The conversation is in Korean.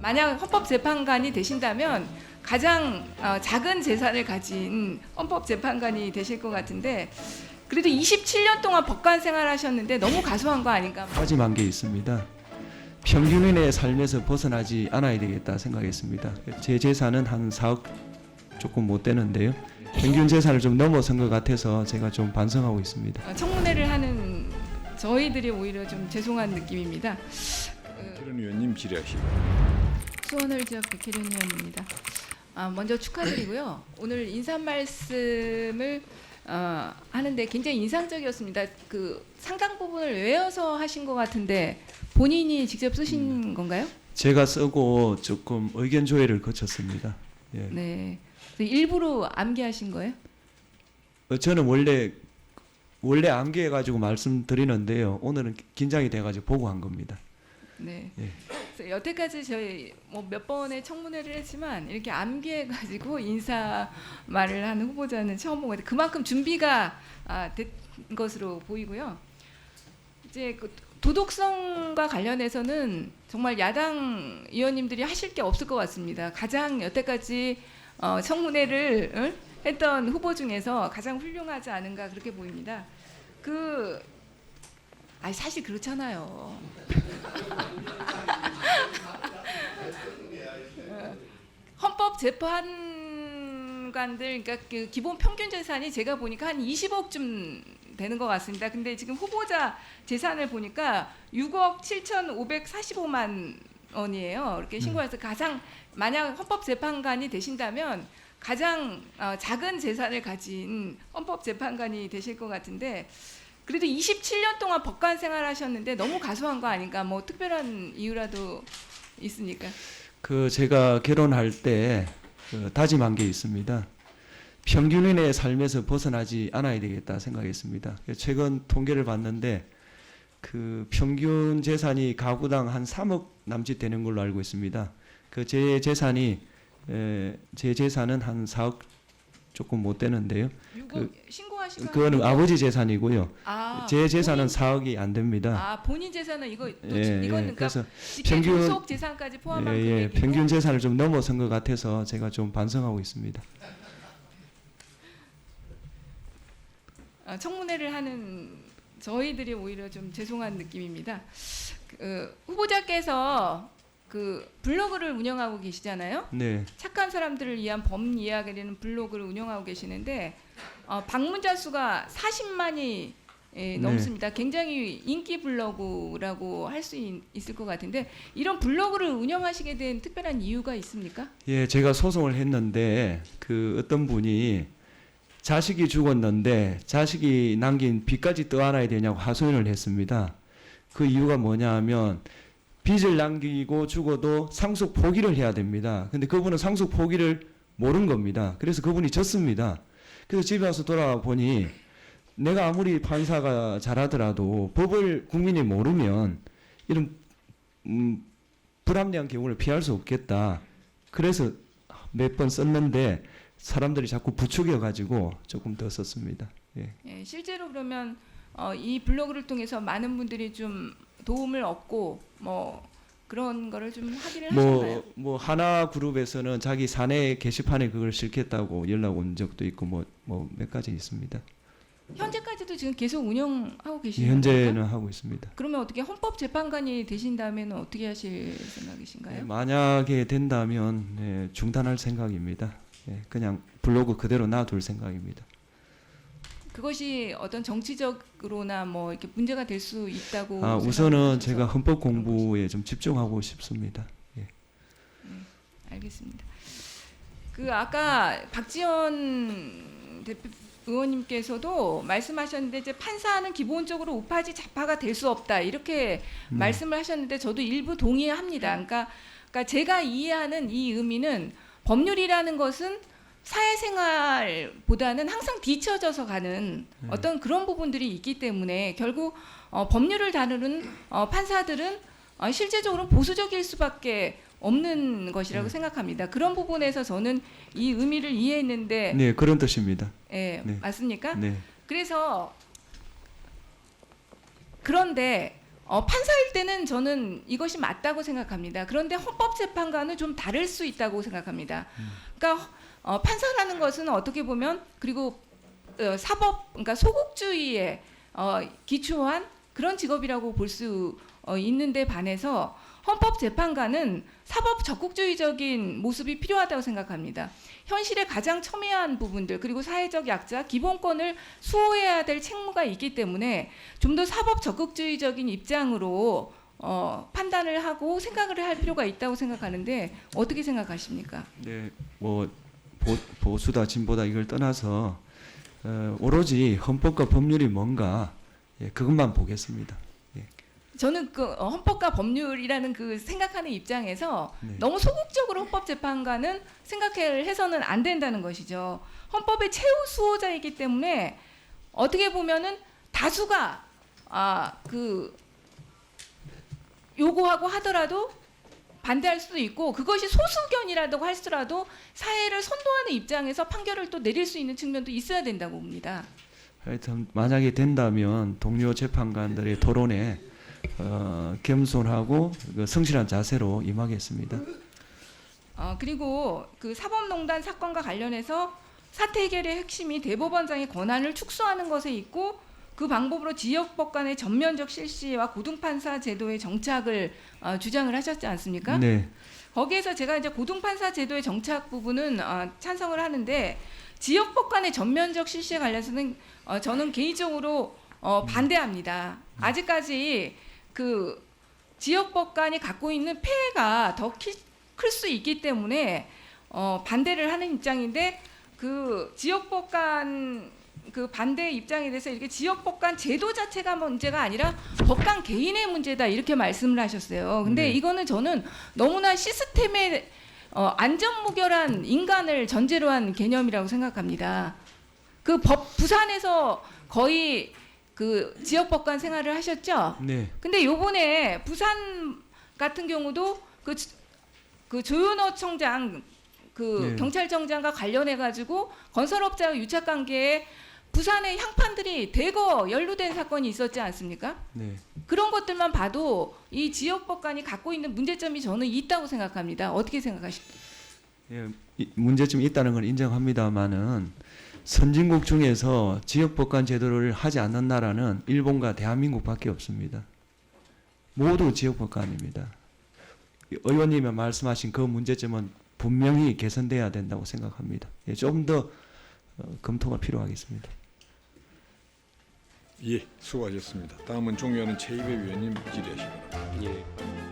만약 헌법재판관이 되신다면 가장 작은 재산을 가진 헌법재판관이 되실 것 같은데, 그래도 27년 동안 법관 생활하셨는데 너무 가소한 거 아닌가? 마지막한 게 있습니다. 평균인의 삶에서 벗어나지 않아야 되겠다 생각했습니다. 제 재산은 한 4억 조금 못 되는데요. 평균 재산을 좀 넘어선 것 같아서 제가 좀 반성하고 있습니다. 청문회를 하는 저희들이 오히려 좀 죄송한 느낌입니다. 백혜련 의원님 질의하시고. 수원을 지역 백혜련 의원입니다. 먼저 축하드리고요. 오늘 인사 말씀을 하는데 굉장히 인상적이었습니다. 그 상당 부분을 외워서 하신 것 같은데 본인이 직접 쓰신 건가요? 제가 쓰고 조금 의견 조회를 거쳤습니다. 예. 네. 일부러 암기하신 거예요? 저는 원래 암기해가지고 말씀드리는데요. 오늘은 긴장이 돼가지고 보고 한 겁니다. 네. 예. 그래서 여태까지 저희 뭐 몇 번의 청문회를 했지만 이렇게 암기해가지고 인사 말을 하는 후보자는 처음 본 것 같아요. 그만큼 준비가 된 것으로 보이고요. 이제 그 도덕성과 관련해서는 정말 야당 의원님들이 하실 게 없을 것 같습니다. 가장 여태까지 청문회를 했던 후보 중에서 가장 훌륭하지 않은가 그렇게 보입니다. 사실 그렇잖아요. 헌법재판관들, 그러니까 그 기본 평균 재산이 제가 보니까 한 20억쯤 되는 것 같습니다. 근데 지금 후보자 재산을 보니까 6억 7,545만 원이에요. 이렇게 신고해서 가장 만약 헌법재판관이 되신다면 가장 작은 재산을 가진 헌법재판관이 되실 것 같은데, 그래도 27년 동안 법관 생활하셨는데 너무 가소한 거 아닌가? 뭐 특별한 이유라도 있습니까? 제가 결혼할 때 다짐한 게 있습니다. 평균인의 삶에서 벗어나지 않아야 되겠다 생각했습니다. 최근 통계를 봤는데 그 평균 재산이 가구당 한 3억 남짓 되는 걸로 알고 있습니다. 제 재산은 한 4억 조금 못 되는데요. 신고하신 그거는 아버지 재산이고요. 제 재산은 본인, 4억이 안 됩니다. 본인 재산은 이거는 그러니까 그래서 직계 종속 재산까지 포함한 금액이고 평균 재산을 좀 넘어선 것 같아서 제가 좀 반성하고 있습니다. 청문회를 하는 저희들이 오히려 좀 죄송한 느낌입니다. 후보자께서 그 블로그를 운영하고 계시잖아요. 네. 착한 사람들을 위한 법 이야기라는 블로그를 운영하고 계시는데 방문자 수가 40만이 넘습니다. 굉장히 인기 블로그라고 할 수 있을 것 같은데 이런 블로그를 운영하시게 된 특별한 이유가 있습니까? 예, 제가 소송을 했는데 어떤 분이 자식이 죽었는데 자식이 남긴 빚까지 떠안아야 되냐고 하소연을 했습니다. 그 이유가 뭐냐 하면 빚을 남기고 죽어도 상속 포기를 해야 됩니다. 근데 그분은 상속 포기를 모른 겁니다. 그래서 그분이 졌습니다. 그래서 집에 와서 돌아와 보니 내가 아무리 판사가 잘하더라도 법을 국민이 모르면 이런 불합리한 경우를 피할 수 없겠다. 그래서 몇 번 썼는데 사람들이 자꾸 부추겨가지고 조금 더 썼습니다. 예. 예, 실제로 그러면 이 블로그를 통해서 많은 분들이 좀 도움을 얻고 뭐 그런 거를 좀 하기를 하셨나요? 뭐 하나 그룹에서는 자기 사내 게시판에 그걸 실겠다고 연락 온 적도 있고 뭐 몇 가지 있습니다. 현재까지도 지금 계속 운영하고 계시는 현재는 건가요? 하고 있습니다. 그러면 어떻게 헌법재판관이 되신 다음에는 어떻게 하실 생각이신가요? 만약에 된다면 중단할 생각입니다. 그냥 블로그 그대로 놔둘 생각입니다. 그것이 어떤 정치적으로나 뭐 이렇게 문제가 될 수 있다고 우선은 생각하셔서 제가 헌법 공부에 좀 집중하고 싶습니다. 예. 알겠습니다. 아까 박지원 대표 의원님께서도 말씀하셨는데 이제 판사는 기본적으로 우파지 좌파가 될 수 없다 이렇게 말씀을 하셨는데 저도 일부 동의합니다. 그러니까 제가 이해하는 이 의미는 법률이라는 것은 사회생활보다는 항상 뒤처져서 가는 어떤 그런 부분들이 있기 때문에 결국 법률을 다루는 판사들은 실제적으로 보수적일 수밖에 없는 것이라고 생각합니다. 그런 부분에서 저는 이 의미를 이해했는데 네, 그런 뜻입니다. 네. 맞습니까? 네. 그래서 그런데 판사일 때는 저는 이것이 맞다고 생각합니다. 그런데 헌법재판관은 좀 다를 수 있다고 생각합니다. 그러니까 판사라는 것은 어떻게 보면 그리고 사법, 그러니까 소극주의에 기초한 그런 직업이라고 볼 수 있는데 반해서 헌법재판관은 사법 적극주의적인 모습이 필요하다고 생각합니다. 현실에 가장 첨예한 부분들 그리고 사회적 약자, 기본권을 수호해야 될 책무가 있기 때문에 좀 더 사법 적극주의적인 입장으로 판단을 하고 생각을 할 필요가 있다고 생각하는데 어떻게 생각하십니까? 네, 뭐 보수다 진보다 이걸 떠나서 오로지 헌법과 법률이 뭔가 그것만 보겠습니다. 저는 그 헌법과 법률이라는 그 생각하는 입장에서 네. 너무 소극적으로 헌법재판관은 생각을 해서는 안 된다는 것이죠. 헌법의 최후 수호자이기 때문에 어떻게 보면은 다수가 그 요구하고 하더라도 반대할 수도 있고 그것이 소수견이라고 할지라도 사회를 선도하는 입장에서 판결을 또 내릴 수 있는 측면도 있어야 된다고 봅니다. 하여튼 만약에 된다면 동료 재판관들의 토론에 겸손하고 성실한 자세로 임하겠습니다. 그리고 그 사법농단 사건과 관련해서 사태 해결의 핵심이 대법원장의 권한을 축소하는 것에 있고 그 방법으로 지역법관의 전면적 실시와 고등판사 제도의 정착을 주장을 하셨지 않습니까? 네, 거기에서 제가 이제 고등판사 제도의 정착 부분은 찬성을 하는데 지역법관의 전면적 실시에 관해서는 저는 개인적으로 반대합니다. 아직까지 그 지역법관이 갖고 있는 폐해가 더 클 수 있기 때문에 반대를 하는 입장인데 그 지역법관 그 반대 입장에 대해서 이렇게 지역법관 제도 자체가 문제가 아니라 법관 개인의 문제다 이렇게 말씀을 하셨어요. 근데 네. 이거는 저는 너무나 시스템의 안전무결한 인간을 전제로 한 개념이라고 생각합니다. 그 부산에서 거의 그 지역법관 생활을 하셨죠? 네, 근데 요번에 부산 같은 경우도 그 조윤호 청장 그 네. 경찰청장과 관련해 가지고 건설업자와 유착 관계에 부산의 향판들이 대거 연루된 사건이 있었지 않습니까? 네. 그런 것들만 봐도 이 지역법관이 갖고 있는 문제점이 저는 있다고 생각합니다. 어떻게 생각하십니까? 문제점이 있다는 건 인정합니다만은 선진국 중에서 지역법관 제도를 하지 않는 나라는 일본과 대한민국밖에 없습니다. 모두 지역법관입니다. 의원님이 말씀하신 그 문제점은 분명히 개선돼야 된다고 생각합니다. 좀 더 검토가 필요하겠습니다. 예, 수고하셨습니다. 다음은 종 의원은 최이배 위원님 질의하시기 바랍니다. 예.